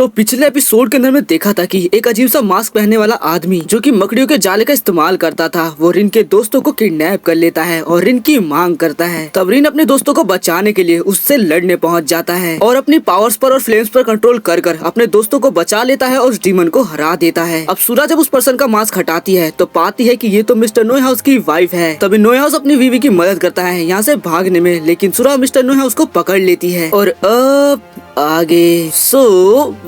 तो पिछले एपिसोड के अंदर में देखा था कि एक अजीब सा मास्क पहनने वाला आदमी जो कि मकड़ियों के जाले का इस्तेमाल करता था, वो रिन के दोस्तों को किडनैप कर लेता है और रिन की मांग करता है। तब रिन अपने दोस्तों को बचाने के लिए उससे लड़ने पहुंच जाता है और अपनी पावर्स पर और फ्लेम्स पर कंट्रोल कर अपने दोस्तों को बचा लेता है और उस डीमन को हरा देता है। अब सूरा जब उस पर्सन का मास्क हटाती है तो पाती है कि ये तो मिस्टर नोएहाउस की वाइफ है। तभी नोएहाउस अपनी बीवी की मदद करता है यहाँ से भागने में, लेकिन सूरा मिस्टर नोएहाउस को पकड़ लेती है। और अब आगे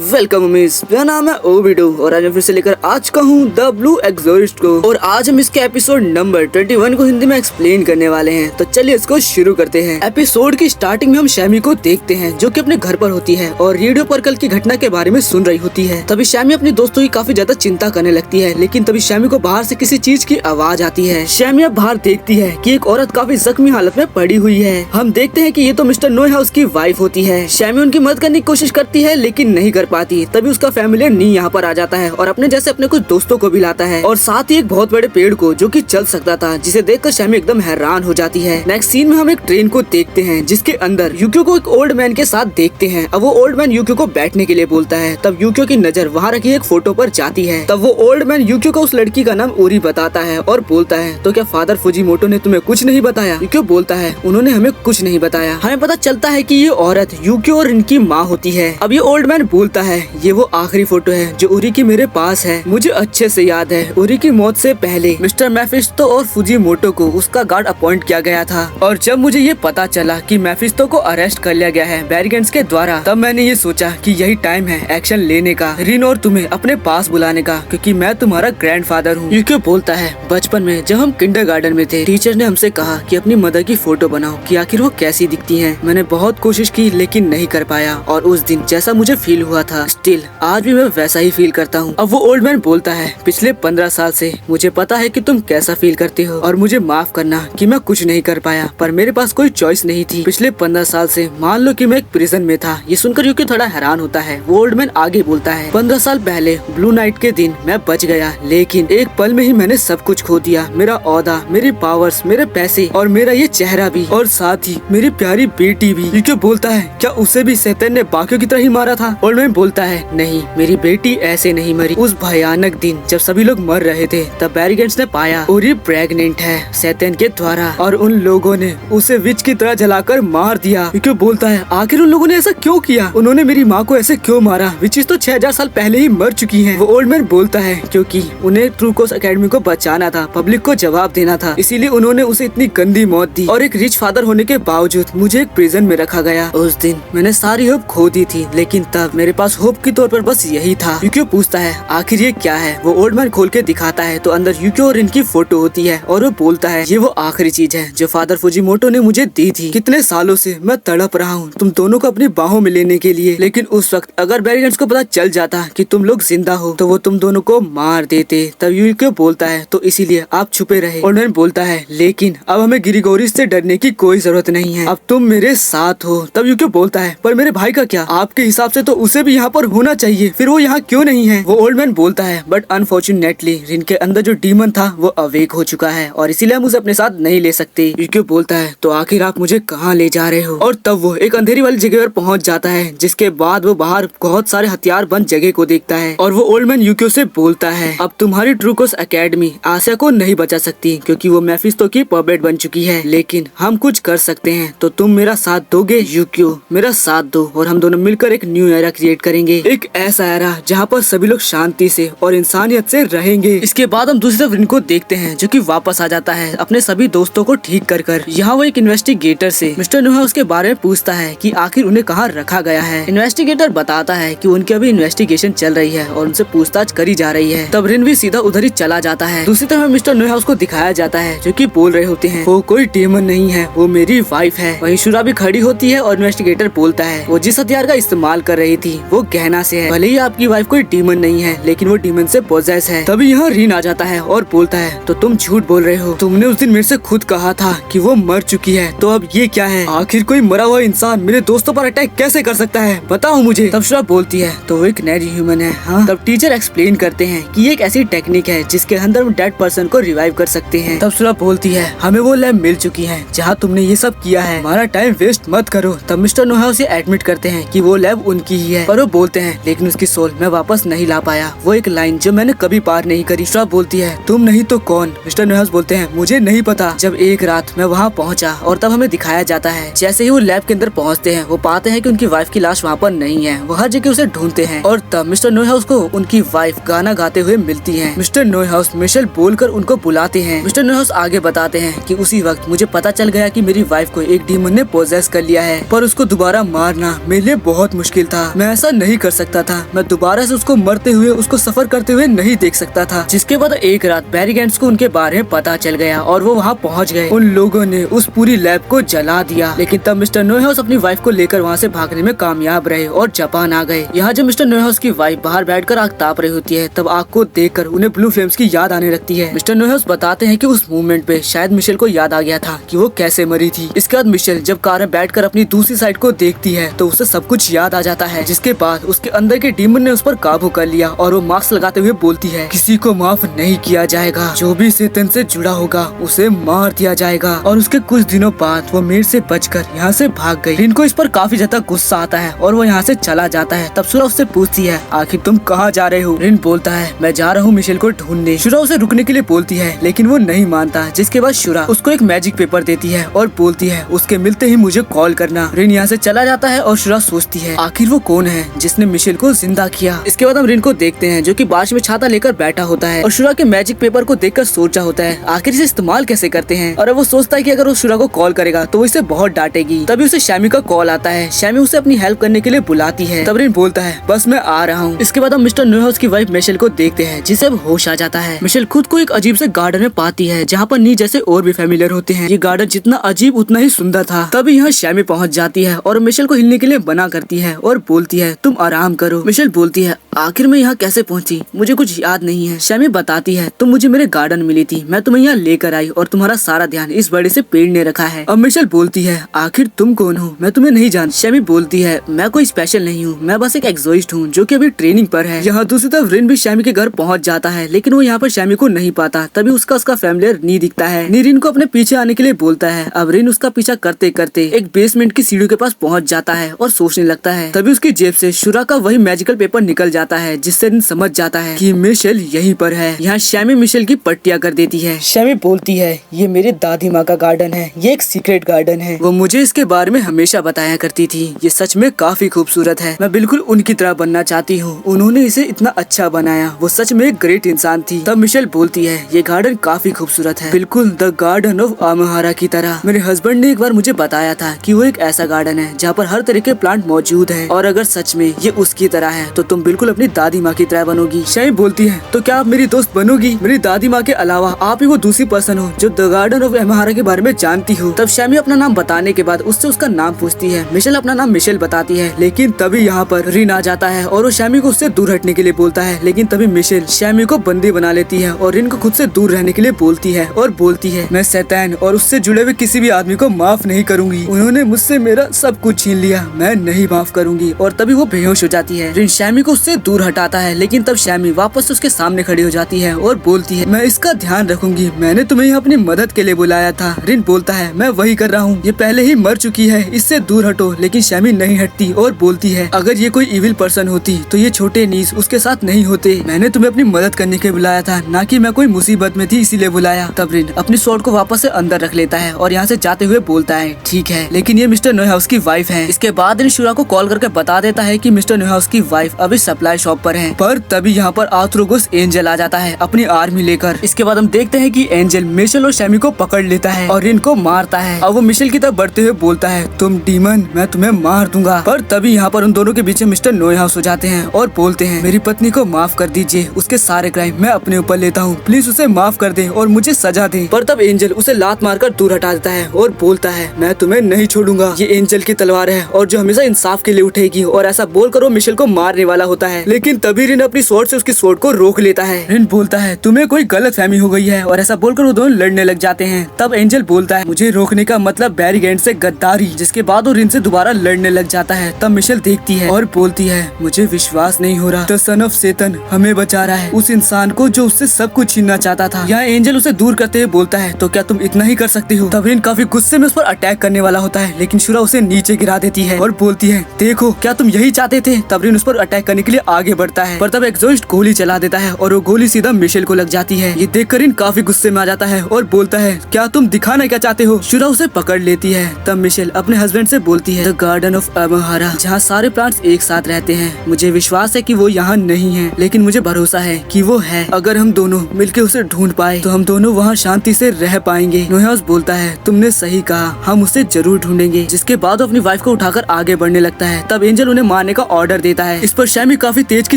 वेलकम मिस, मेरा नाम है ओबिडो और आज मैं फिर से लेकर आ चुका हूँ द ब्लू एग्जॉर्सिस्ट को। और आज हम इसके एपिसोड नंबर 21 को हिंदी में एक्सप्लेन करने वाले हैं। तो चलिए इसको शुरू करते हैं। एपिसोड की स्टार्टिंग में हम शैमी को देखते हैं जो कि अपने घर पर होती है और रेडियो पर कल की घटना के बारे में सुन रही होती है। तभी शैमी अपनी दोस्तों की काफी ज्यादा चिंता करने लगती है, लेकिन तभी शैमी को बाहर से किसी चीज की आवाज आती है। शैमी अब बाहर देखती है कि एक औरत काफी जख्मी हालत में पड़ी हुई है। हम देखते हैं कि ये तो मिस्टर नोएहाउस की वाइफ होती है। शैमी उनकी मदद करने की कोशिश करती है लेकिन नहीं कर पाती। तभी उसका फैमिली नी यहाँ पर आ जाता है और अपने जैसे अपने कुछ दोस्तों को भी लाता है और साथ ही एक बहुत बड़े पेड़ को जो कि चल सकता था, जिसे देखकर शैमी एकदम हैरान हो जाती है। नेक्स्ट सीन में हम एक ट्रेन को देखते हैं जिसके अंदर यूक्यो को एक ओल्ड मैन के साथ देखते हैं। अब वो ओल्ड मैन यूक्यो को बैठने के लिए बोलता है। तब यूक्यो की नजर वहाँ रखी एक फोटो पर जाती है। तब वो ओल्ड मैन यूक्यो को उस लड़की का नाम उरी बताता है और बोलता है, तो क्या फादर फुजिमोटो ने तुम्हें कुछ नहीं बताया? यूक्यो बोलता है, उन्होंने हमें कुछ नहीं बताया। हमें पता चलता है कि ये औरत यूक्यो और इनकी माँ होती है। अब ये ओल्ड मैन बोलता है, ये वो आखिरी फोटो है जो उरी की मेरे पास है। मुझे अच्छे से याद है उरी की मौत से पहले मिस्टर मैफिस्टो और फुजिमोटो को उसका गार्ड अपॉइंट किया गया था। और जब मुझे ये पता चला कि मैफिस्टो को अरेस्ट कर लिया गया है बैरिगेंट्स के द्वारा, तब मैंने ये सोचा कि यही टाइम है एक्शन लेने का, रिन और तुम्हें अपने पास बुलाने का, क्योंकि मैं तुम्हारा ग्रैंडफादर हूँ। यूक्यो बोलता है, बचपन में जब हम किंडरगार्टन में थे टीचर ने हमसे कहा कि अपनी मदर की फोटो बनाओ कि आखिर वो कैसी दिखती है। मैंने बहुत कोशिश की लेकिन नहीं कर पाया और उस दिन जैसा मुझे फील हुआ था स्टिल आज भी मैं वैसा ही फील करता हूँ। अब वो ओल्ड मैन बोलता है, पिछले 15 साल से मुझे पता है कि तुम कैसा फील करते हो और मुझे माफ करना कि मैं कुछ नहीं कर पाया, पर मेरे पास कोई चॉइस नहीं थी। पिछले 15 साल से मान लो कि मैं एक प्रिजन में था। ये सुनकर यूक्यो थोड़ा हैरान होता है। वो ओल्ड मैन आगे बोलता है, 15 साल पहले ब्लू नाइट के दिन मैं बच गया, लेकिन एक पल में ही मैंने सब कुछ खो दिया। मेरा ओहदा, मेरी पावर्स, मेरे पैसे और मेरा ये चेहरा भी, और साथ ही मेरी प्यारी बेटी भी। यूक्यो बोलता है, क्या उसे भी शैतान ने बाकियों की तरह ही मारा था? ओल्ड मैन बोलता है, नहीं, मेरी बेटी ऐसे नहीं मरी। उस भयानक दिन जब सभी लोग मर रहे थे तब बैरिगेंट्स ने पाया उरी प्रेग्नेंट है शैतान के द्वारा और उन लोगों ने उसे विच की तरह जलाकर मार दिया। यूक्यो बोलता है, आखिर उन लोगों ने ऐसा क्यों किया? उन्होंने मेरी माँ को ऐसे क्यों मारा? विच तो 6000 साल पहले ही मर चुकी है। वो ओल्ड मैन बोलता है, क्योंकि उन्हें ट्रू कोर्स एकेडमी को बचाना था, पब्लिक को जवाब देना था, इसीलिए उन्होंने उसे इतनी गंदी मौत दी और एक रिच फादर होने के बावजूद मुझे एक प्रिजन में रखा गया। उस दिन मैंने सारी होप खो दी थी, लेकिन तब मेरे पास होप के तौर पर बस यही था। यूक्यो पूछता है, आखिर ये क्या है? वो ओल्ड मैन खोल के दिखाता है तो अंदर यूक्यो और इनकी फोटो होती है और वो बोलता है, ये वो आखिरी चीज है जो फादर फुजिमोटो ने मुझे दी थी। कितने सालों से मैं तड़प रहा हूँ तुम दोनों को अपनी बाहों में लेने के लिए, लेकिन उस वक्त अगर बैरिगेंट्स को पता चल जाता कि तुम लोग जिंदा हो तो वो तुम दोनों को मार देते। तब यूक्यो बोलता है, तो इसीलिए आप छुपे रहे। ओल्ड मैन बोलता है, लेकिन अब हमें ग्रिगोरियस से डरने की कोई जरूरत नहीं है, अब तुम मेरे साथ हो। तब यूक्यो बोलता है, पर मेरे भाई का क्या? आपके हिसाब से तो उसे भी यहाँ पर होना चाहिए, फिर वो यहाँ क्यों नहीं है? वो ओल्ड मैन बोलता है, बट अनफॉर्चुनेटली रिन के अंदर जो डीमन था वो अवेक हो चुका है और इसीलिए हम उसे अपने साथ नहीं ले सकते। यूक्यो बोलता है, तो आखिर आप मुझे कहाँ ले जा रहे हो? और तब वो एक अंधेरी वाली जगह पर पहुँच जाता है, जिसके बाद वो बाहर बहुत सारे हथियार बंद जगह को देखता है और वो ओल्ड मैन यूक्यो से बोलता है, अब तुम्हारी ट्रू कोर्स एकेडमी आसिया को नहीं बचा सकती क्योंकि वो मैफिस्टो की पपेट बन चुकी है, लेकिन हम कुछ कर सकते हैं। तो तुम मेरा साथ दोगे? यूक्यो, मेरा साथ दो और हम दोनों मिलकर एक न्यू एरा क्रिएट करेंगे, एक ऐसा एरा जहाँ पर सभी लोग शांति से और इंसानियत से रहेंगे। इसके बाद हम दूसरी तरफ रिन को देखते हैं जो कि वापस आ जाता है अपने सभी दोस्तों को ठीक कर। यहाँ वो एक इन्वेस्टिगेटर से मिस्टर नोएहाउस के बारे में पूछता है कि आखिर उन्हें कहाँ रखा गया है। इन्वेस्टिगेटर बताता है कि उनकी अभी इन्वेस्टिगेशन चल रही है और उनसे पूछताछ करी जा रही है। तब रिन भी सीधा उधर ही चला जाता है। दूसरी तरफ मिस्टर नोएहाउस को दिखाया जाता है जो कि बोल रहे होते हैं, वो कोई डेमन नहीं है, वो मेरी वाइफ है। वहीं शुरा भी खड़ी होती है और इन्वेस्टिगेटर बोलता है, वो जिस हथियार का इस्तेमाल कर रही थी वो गहना से है, भले ही आपकी वाइफ कोई डीमन नहीं है लेकिन वो डीमन से पोजेस है। तभी यहाँ रिन आ जाता है और बोलता है, तो तुम झूठ बोल रहे हो, तुमने उस दिन मेरे से खुद कहा था कि वो मर चुकी है, तो अब ये क्या है? आखिर कोई मरा हुआ इंसान मेरे दोस्तों पर अटैक कैसे कर सकता है, बताओ मुझे। तब शुरा बोलती है, तो वो एक नैरी ह्यूमन है। हाँ। तब टीचर एक्सप्लेन करते हैं कि ये एक ऐसी टेक्निक है जिसके अंदर हम डेड पर्सन को रिवाइव कर सकते हैं। तब शुरा बोलती है, हमें वो लैब मिल चुकी है जहाँ तुमने ये सब किया है, हमारा टाइम वेस्ट मत करो। तब मिस्टर नोएहाउस एडमिट करते हैं कि वो लैब उनकी ही है, पर वो बोलते हैं लेकिन उसकी सोल मैं वापस नहीं ला पाया। वो एक लाइन जो मैंने कभी पार नहीं करी। शुरा बोलती है तुम नहीं तो कौन? मिस्टर न्यूहाउस बोलते हैं मुझे नहीं पता। जब एक रात मैं वहाँ पहुँचा और तब हमें दिखाया जाता है जैसे ही वो लैब के अंदर पहुँचते हैं वो पाते हैं कि उनकी वाइफ की लाश वहाँ पर नहीं है। वो हर जगह उसे ढूंढते हैं और तब मिस्टर न्यूहाउस को उनकी वाइफ गाना गाते हुए मिलती है। मिस्टर न्यूहाउस मिशेल बोलकर उनको बुलाते हैं। मिस्टर न्यूहाउस आगे बताते हैं कि उसी वक्त मुझे पता चल गया कि मेरी वाइफ को एक डीमन ने पोजेस कर लिया है, पर उसको दोबारा मारना मेरे लिए बहुत मुश्किल था। मैं ऐसा नहीं कर सकता था। मैं दोबारा से उसको मरते हुए, उसको सफर करते हुए नहीं देख सकता था। जिसके बाद एक रात बैरी गैंट्स को उनके बारे में पता चल गया और वो वहाँ पहुँच गए। उन लोगों ने उस पूरी लैब को जला दिया, लेकिन तब मिस्टर न्यूहाउस अपनी वाइफ को लेकर वहाँ से भागने में कामयाब रहे और जापान आ गए। यहाँ जब मिस्टर न्यूहाउस की वाइफ बाहर बैठकर आग ताप रही होती है तब आग को देखकर उन्हें ब्लू फ्लेम्स की याद आने लगती है। मिस्टर न्यूहाउस बताते हैं कि उस मूवमेंट पे शायद मिशेल को याद आ गया था कि वो कैसे मरी थी। इसके बाद मिशेल जब कार में बैठकर अपनी दूसरी साइड को देखती है तो उसे सब कुछ याद आ जाता है। जिसके बाद उसके अंदर के डीमन ने उस पर काबू कर लिया और वो मास्क लगाते हुए बोलती है किसी को माफ नहीं किया जाएगा, जो भी शैतान से जुड़ा होगा उसे मार दिया जाएगा। और उसके कुछ दिनों बाद वो मेर से बचकर यहाँ से भाग गई। रिन को इस पर काफी ज्यादा गुस्सा आता है और वो यहाँ से चला जाता है। तब शुरा उससे पूछती है आखिर तुम कहाँ जा रहे हो? रिन बोलता है मैं जा रहा हूँ मिशेल को ढूंढने। शुरा उसे रुकने के लिए बोलती है लेकिन वो नहीं मानता। जिसके बाद शुरा उसको एक मैजिक पेपर देती है और बोलती है उसके मिलते ही मुझे कॉल करना। रिन यहाँ से चला जाता है और शुरा सोचती है आखिर वो कौन है जिसने मिशेल को जिंदा किया। इसके बाद हम रिन को देखते हैं जो कि बारिश में छाता लेकर बैठा होता है और शुरा के मैजिक पेपर को देखकर सोचा होता है आखिर इसे इस्तेमाल कैसे करते हैं। और वो सोचता है कि अगर वो शुरा को कॉल करेगा तो वो इसे बहुत डांटेगी। तभी उसे शैमी का कॉल आता है। शैमी उसे अपनी हेल्प करने के लिए बुलाती है। तब रिन बोलता है बस मैं आ रहा हूँ। इसके बाद हम मिस्टर न्यूहाउस की वाइफ मिशेल को देखते हैं जिसे अब होश आ जाता है। मिशेल खुद को एक अजीब से गार्डन में पाती है जहाँ पर नी जैसे और भी फैमिलियर होते हैं। ये गार्डन जितना अजीब उतना ही सुंदर था। तभी यहाँ शैमी पहुँच जाती है और मिशेल को हिलने के लिए मना करती है और बोलती है तुम आराम करो। मिशेल बोलती है आखिर मैं यहाँ कैसे पहुँची, मुझे कुछ याद नहीं है। शैमी बताती है तुम मुझे मेरे गार्डन मिली थी, मैं तुम्हें यहाँ लेकर आई और तुम्हारा सारा ध्यान इस बड़े से पेड़ ने रखा है। अब मिशेल बोलती है आखिर तुम कौन हो, मैं तुम्हें नहीं जानती। शैमी बोलती है मैं कोई स्पेशल नहीं हूँ, मैं बस एक एक्सोइस्ट हूँ जो कि अभी ट्रेनिंग पर है। यहाँ दूसरी तरफ रिन भी शैमी के घर पहुँच जाता है लेकिन वो यहाँ पर शैमी को नहीं पाता। तभी उसका फैमिलियर नी दिखता है। नी रिन को अपने पीछे आने के लिए बोलता है। अब रिन उसका पीछा करते करते एक बेसमेंट की सीढ़ियों के पास पहुँच जाता है और सोचने लगता है। तभी उसकी जेब से शुरा का वही मैजिकल पेपर निकल जाता है जिससे रिन समझ जाता है कि मिशेल यहीं पर है। यहाँ शैमी मिशेल की पट्टियाँ कर देती है। शैमी बोलती है ये मेरे दादी माँ का गार्डन है, ये एक सीक्रेट गार्डन है। वो मुझे इसके बारे में हमेशा बताया करती थी। ये सच में काफी खूबसूरत है, मैं बिल्कुल उनकी तरह बनना चाहती हूँ। उन्होंने इसे इतना अच्छा बनाया, वो सच में एक ग्रेट इंसान थी। तब मिशेल बोलती है ये गार्डन काफी खूबसूरत है, बिल्कुल द गार्डन ऑफ आमहारा की तरह। मेरे हस्बैंड ने एक बार मुझे बताया था कि वो एक ऐसा गार्डन है जहाँ पर हर तरह के प्लांट मौजूद है और अगर सच में ये उसकी तरह है तो तुम बिल्कुल अपनी दादी माँ की तरह बनोगी। शैमी बोलती है तो क्या आप मेरी दोस्त बनोगी? मेरी दादी माँ के अलावा आप ही वो दूसरी पर्सन हो जो द गार्डन ऑफ एमहारा के बारे में जानती हो। तब शैमी अपना नाम बताने के बाद उससे उसका नाम पूछती है। मिशेल अपना नाम मिशेल बताती है लेकिन तभी यहाँ पर रिन आ जाता है और वो शैमी को उससे दूर हटने के लिए बोलता है। लेकिन तभी मिशेल शैमी को बंदी बना लेती है और रिन को खुद से दूर रहने के लिए बोलती है और बोलती है मैं शैतान और उससे जुड़े हुए किसी भी आदमी को माफ नहीं करूंगी। उन्होंने मुझसे मेरा सब कुछ छीन लिया, मैं नहीं माफ करूंगी। और तभी वो बेहोश हो जाती है। रिन शैमी को उससे दूर हटाता है लेकिन तब शैमी वापस उसके सामने खड़ी हो जाती है और बोलती है मैं इसका ध्यान रखूंगी, मैंने तुम्हें यहाँ अपनी मदद के लिए बुलाया था। रिन बोलता है मैं वही कर रहा हूँ, ये पहले ही मर चुकी है, इससे दूर हटो। लेकिन शैमी नहीं हटती और बोलती है अगर ये कोई इविल पर्सन होती तो ये छोटे नीस उसके साथ नहीं होते। मैंने तुम्हें अपनी मदद करने के बुलाया था, ना कि मैं कोई मुसीबत में थी इसीलिए बुलाया। तब रिन अपनी स्वॉर्ड को वापस से अंदर रख लेता है और यहाँ से जाते हुए बोलता है ठीक है, लेकिन ये मिस्टर न्यूहाउस की वाइफ है। इसके बाद रिन शुरा को कॉल करके बता देता है कि मिस्टर न्यूहाउस की वाइफ अभी सप्लाई शॉप पर है। पर तभी यहाँ पर आर्थ्रोगस एंजल आ जाता है अपनी आर्मी लेकर। इसके बाद हम देखते हैं कि एंजल मिशेल और शैमी को पकड़ लेता है और रिन को मारता है। अब वो मिशेल की तरफ बढ़ते हुए बोलता है तुम डीमन, मैं तुम्हें मार दूंगा। पर तभी यहाँ पर उन दोनों के बीच मिस्टर न्यूहाउस हो जाते हैं और बोलते हैं मेरी पत्नी को माफ कर दीजिए, उसके सारे क्राइम मैं अपने ऊपर लेता हूँ, प्लीज उसे माफ कर दे और मुझे सजा दे। पर तब एंजल उसे लात मारकर दूर हटा देता है और बोलता है मैं तुम्हें नहीं छोड़ूंगा, ये एंजल की तलवार है और जो हमेशा इंसाफ के लिए उठेगी। और ऐसा बोलकर वो मिशेल को मारने वाला होता है। है, लेकिन तभी रिन अपनी स्वॉर्ड से उसकी स्वॉर्ड को रोक लेता है। रिन बोलता है तुम्हें कोई गलतफहमी हो गई है, और ऐसा बोलकर वो दोनों लड़ने लग जाते हैं। तब एंजल बोलता है मुझे रोकने का मतलब बैरीगेंट से गद्दारी, जिसके बाद वो रिन से दोबारा लड़ने लग जाता है। तब मिशेल देखती है और बोलती है मुझे विश्वास नहीं हो रहा, द सन ऑफ सेतन हमें बचा रहा है, उस इंसान को जो उससे सब कुछ छीनना चाहता था। यहाँ एंजल उसे दूर करते हुए बोलता है तो क्या तुम इतना ही कर सकती हो। तब रिन काफी गुस्से में उस पर अटैक करने वाला होता है, लेकिन शुरा उसे नीचे गिरा देती है और बोलती है देखो क्या तुम यही चाहते थे। तब रिन उस पर अटैक करने के लिए आगे बढ़ता है, पर तब एग्जॉस्ट गोली चला देता है और वो गोली सीधा मिशेल को लग जाती है। ये देखकर रिन काफी गुस्से में आ जाता है और बोलता है क्या तुम दिखाना क्या चाहते हो। शुरा उसे पकड़ लेती है। तब मिशेल अपने हस्बैंड से बोलती है द गार्डन ऑफ अमहारा, जहाँ सारे प्लांट्स एक साथ रहते हैं। मुझे विश्वास है कि वो यहाँ नहीं है, लेकिन मुझे भरोसा है कि वो है। अगर हम दोनों मिलकर उसे ढूंढ पाए तो हम दोनों वहाँ शांति से रह पाएंगे। नोहाउस बोलता है तुमने सही कहा, हम उसे जरूर ढूंढेंगे। जिसके बाद अपनी वाइफ को उठाकर आगे बढ़ने लगता है। तब एंजल उन्हें मारने का ऑर्डर देता है। इस पर शैमी काफी तेज की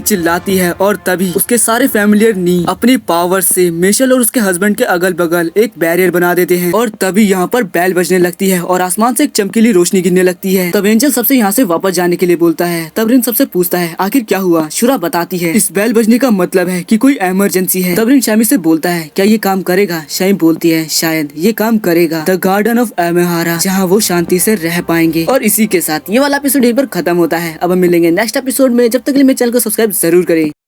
चिल्लाती है और तभी उसके सारे फैमिलियर नी अपनी पावर से मिशेल और उसके हस्बैंड के अगल बगल एक बैरियर बना देते हैं। और तभी यहाँ पर बेल बजने लगती है और आसमान से एक चमकीली रोशनी गिरने लगती है। तब एंजल सबसे यहाँ से वापस जाने के लिए बोलता है। तब रिन सबसे पूछता है आखिर क्या हुआ। शुरा बताती है इस बेल बजने का मतलब है कि कोई इमरजेंसी है। तब रिन शैमी से बोलता है क्या ये काम करेगा। शैमी बोलती है शायद ये काम करेगा, द गार्डन ऑफ अमहारा, जहाँ वो शांति से रह पाएंगे। और इसी के साथ ये वाला एपिसोड यहीं पर खत्म होता है। अब हम मिलेंगे नेक्स्ट एपिसोड में, जब तक के लिए मेरे चैनल को सब्सक्राइब जरूर करें।